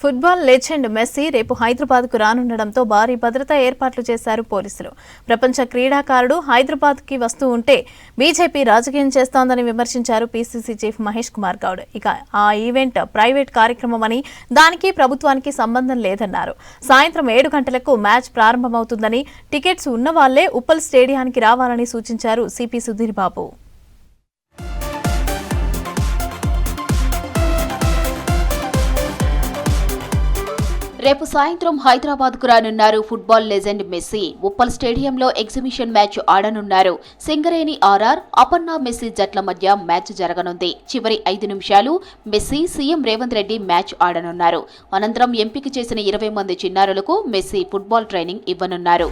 Football legend messy రేపు హైదరాబాద్కు రానుండడంతో భారీ భద్రతా ఏర్పాట్లు చేశారు పోలీసులు. ప్రపంచ క్రీడాకారుడు హైదరాబాద్కి వస్తూ ఉంటే బీజేపీ రాజకీయం చేస్తోందని విమర్శించారు పీసీసీ చీఫ్ మహేష్ కుమార్ గౌడ్. ఇక ఆ ఈవెంట్ ప్రైవేట్ కార్యక్రమమని, దానికి ప్రభుత్వానికి సంబంధం లేదన్నారు. సాయంత్రం 7 గంటలకు మ్యాచ్ ప్రారంభమవుతుందని, టికెట్స్ ఉన్నవాళ్లే ఉప్పల్ స్టేడియానికి రావాలని సూచించారు సిపి సుధీర్ బాబు. రేపు సాయంత్రం హైదరాబాద్కు రానున్నారు ఫుట్బాల్ లెజెండ్ మెస్సీ. ఉప్పల్ స్టేడియంలో ఎగ్జిబిషన్ మ్యాచ్ ఆడనున్నారు. సింగరేణి ఆర్ఆర్, అపన్నా మెస్సీ జట్ల మధ్య మ్యాచ్ జరగనుంది. చివరి 5 నిమిషాలు Messi, CM Revanth Reddy match ఆడనున్నారు. అనంతరం ఎంపిక చేసిన 20 మంది చిన్నారులకు మెస్సీ ఫుట్బాల్ ట్రైనింగ్ ఇవ్వనున్నారు.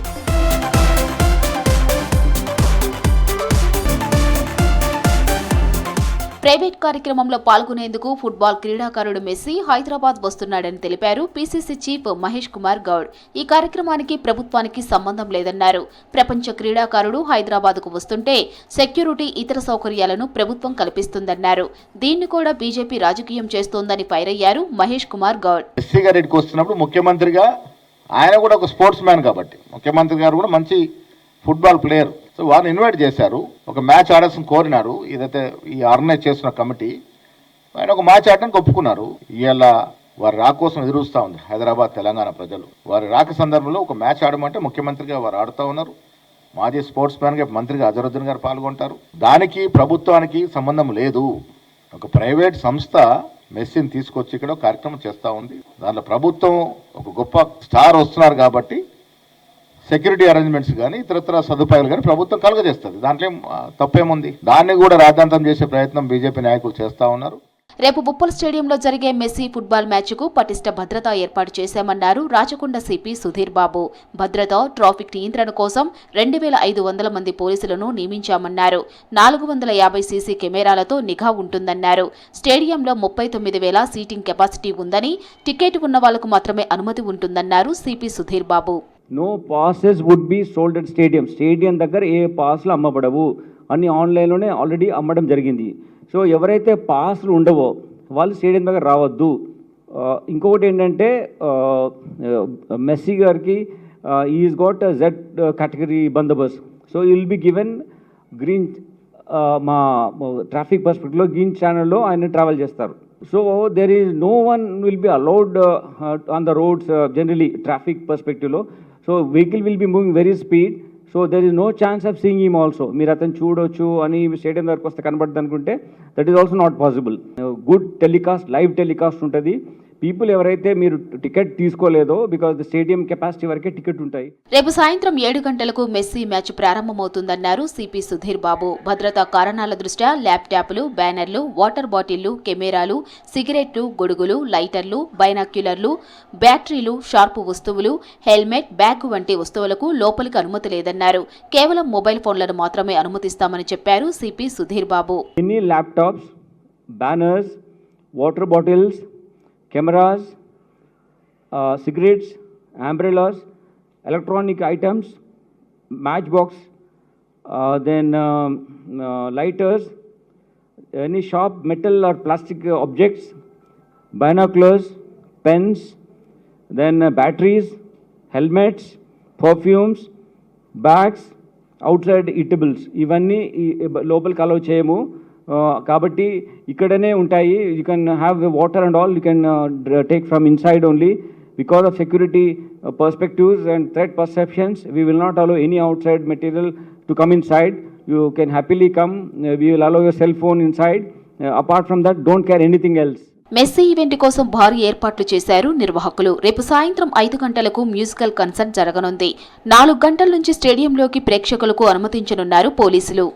ప్రైవేట్ కార్యక్రమంలో పాల్గొనేందుకు ఫుట్బాల్ క్రీడాకారుడు మెస్సీ హైదరాబాద్ వస్తున్నాడని తెలిపారు పీసీసీ చీఫ్ మహేష్ కుమార్ గౌడ్. ఈ కార్యక్రమానికి ప్రభుత్వానికి సంబంధం లేదన్నారు. ప్రపంచ క్రీడాకారుడు హైదరాబాద్కు వస్తుంటే సెక్యూరిటీ, ఇతర సౌకర్యాలను ప్రభుత్వం కల్పిస్తుందన్నారు. దీన్ని కూడా బీజేపీ రాజకీయం చేస్తోందని ఫైరయ్యారు మహేష్ కుమార్ గౌడ్. మెస్సీ గారికి వస్తున్నప్పుడు ముఖ్యమంత్రిగా ఆయన కూడా ఒక స్పోర్ట్స్ మ్యాన్ కాబట్టి, ముఖ్యమంత్రి గారు కూడా మంచి ఫుట్బాల్ ప్లేయర్, సో వారిని ఇన్వైట్ చేశారు. ఒక మ్యాచ్ ఆడాల్సిన కోరినారు. ఏదైతే ఈ ఆర్గనైజ్ చేస్తున్న కమిటీ, ఆయన ఒక మ్యాచ్ ఆడడానికి ఒప్పుకున్నారు. ఇవాళ వారి రాక కోసం ఎదురుస్తూ ఉంది హైదరాబాద్, తెలంగాణ ప్రజలు. వారి రాక సందర్భంలో ఒక మ్యాచ్ ఆడమంటే ముఖ్యమంత్రిగా వారు ఆడుతూ ఉన్నారు. మాజీ స్పోర్ట్స్ మ్యాన్గా మంత్రిగా అజరుద్దీన్ గారు పాల్గొంటారు. దానికి ప్రభుత్వానికి సంబంధం లేదు. ఒక ప్రైవేట్ సంస్థ మెస్సీని తీసుకొచ్చి ఇక్కడ కార్యక్రమం చేస్తూ ఉంది. దాంట్లో ప్రభుత్వం ఒక గొప్ప స్టార్ వస్తున్నారు కాబట్టి సెక్యూరిటీ అరేంజ్మెంట్స్ కానీ ఇతరత్ర సదుపాయాలు కానీ ప్రభుత్వం కలుగజేస్తుంది. దాంట్లో తప్పేముంది? దాన్ని కూడా రాద్ధాంతం చేసే ప్రయత్నం బీజేపీ నాయకులు చేస్తూ ఉన్నారు. రేపు ఉప్పల్ స్టేడియంలో జరిగే మెస్సీ ఫుట్బాల్ మ్యాచ్కు పటిష్ట భద్రత ఏర్పాటు చేశామన్నారు రాచకొండ సిపి సుధీర్ బాబు. భద్రత, ట్రాఫిక్ నియంత్రణ కోసం 2500 మంది పోలీసులను నియమించామన్నారు. 450 సీసీ కెమెరాలతో నిఘా ఉంటుందన్నారు. స్టేడియంలో 39,000 సీటింగ్ కెపాసిటీ ఉందని, టికెట్ ఉన్న వాళ్లకు మాత్రమే అనుమతి ఉంటుందన్నారు CP Sudheer Babu. No passes would be sold at stadium. Stadium దగ్గర ఏ పాస్లు అమ్మబడవు అని ఆన్లైన్లోనే ఆల్రెడీ అమ్మడం జరిగింది. సో ఎవరైతే పాస్లు ఉండవో వాళ్ళు స్టేడియం దగ్గర రావద్దు. ఇంకొకటి ఏంటంటే మెస్సీ గారికి is got Z category Bandobast. So will be given green, మా ట్రాఫిక్ పర్స్పెక్టివ్లో గ్రీన్ ఛానల్లో ఆయన ట్రావెల్ చేస్తారు. So there is no one will be allowed on the roads generally traffic perspective lo. So vehicle will be moving very speed. So there is no chance of seeing him also. మీరు అతను చూడొచ్చు అని stadium దగ్గరకు వస్తే కనబడుతుంది అనుకుంటే that is also not possible. Good telecast, live telecast ఉంటుంది. People ఎవరైతే మీరు టికెట్ తీసుకోలేదో, బికాస్ ద స్టేడియం కెపాసిటీ వరకే టికెట్ ఉంటాయి. రేపు సాయంత్రం 7 గంటలకు మెస్సీ మ్యాచ్ ప్రారంభమవుతుందన్నారు సిపి సుధీర్ బాబు. భద్రతా కారణాల దృష్ట్యా ల్యాప్టాప్లు, బ్యానర్లు, వాటర్ బాటిళ్లు, కెమెరాలు, సిగరెట్లు, గొడుగులు, లైటర్లు, బైనాక్యులర్లు, బ్యాటరీలు, షార్ప్ వస్తువులు, హెల్మెట్, బ్యాగ్ వంటి వస్తువులకు లోపలికి అనుమతి లేదన్నారు. కేవలం మొబైల్ ఫోన్లను మాత్రమే అనుమతిస్తామని చెప్పారు సిపి సుధీర్ బాబు. ఎన్ని laptops, banners, water bottles, cameras, cigarettes, umbrellas, electronic items, matchbox, then lighters, any sharp metal or plastic objects, binoculars, pens, then batteries, helmets, perfumes, bags, outside eatables. ఇవన్నీ లోపలికి అలౌ చేయము కాబట్టి ఇక్కడనే ఉంటాయి. You can have water and all you can take from inside only. Because of security perspectives and threat perceptions we will not allow any outside material to come inside. You can happily come. We will allow your cell phone inside. Apart from that don't care anything else. Messi event కోసం భారీ ఏర్పాట్లు చేశారు నిర్వాహకులు. రేపు సాయంత్రం 5 గంటలకు musical concert జరగనుంది. 4 గంటల నుంచి స్టేడియంలోకి ప్రేక్షకులకు అనుమతించనున్నారు పోలీసులు.